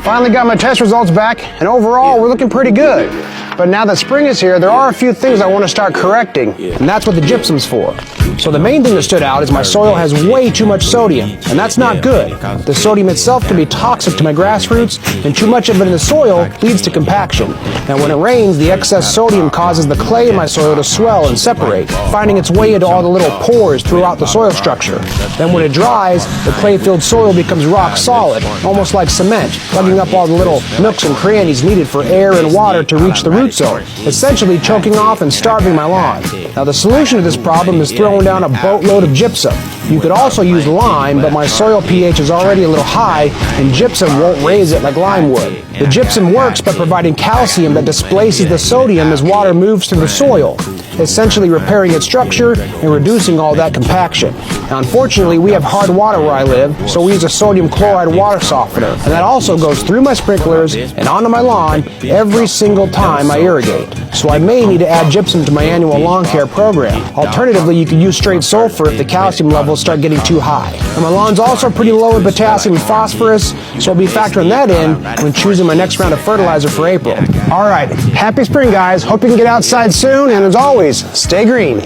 Finally got my test results back, and overall we're looking pretty good. But now that spring is here, there are a few things I want to start correcting, and that's what the gypsum's for. So the main thing that stood out is my soil has way too much sodium, and that's not good. The sodium itself can be toxic to my grass roots, and too much of it in the soil leads to compaction. And when it rains, the excess sodium causes the clay in my soil to swell and separate, finding its way into all the little pores throughout the soil structure. Then when it dries, the clay-filled soil becomes rock solid, almost like cement, plugging up all the little nooks and crannies needed for air and water to reach the root zone, essentially choking off and starving my lawn. Now the solution to this problem is throwing down a boatload of gypsum. You could also use lime, but my soil pH is already a little high, and gypsum won't raise it like lime would. The gypsum works by providing calcium that displaces the sodium as water moves through the soil, essentially repairing its structure and reducing all that compaction. Now, unfortunately, we have hard water where I live, so we use a sodium chloride water softener, and that also goes through my sprinklers and onto my lawn every single time I irrigate. So I may need to add gypsum to my annual lawn care program. Alternatively, you can use straight sulfur if the calcium levels start getting too high. And my lawn's also pretty low in potassium and phosphorus, so I'll be factoring that in when choosing my next round of fertilizer for April. All right, happy spring, guys. Hope you can get outside soon, and as always, stay green.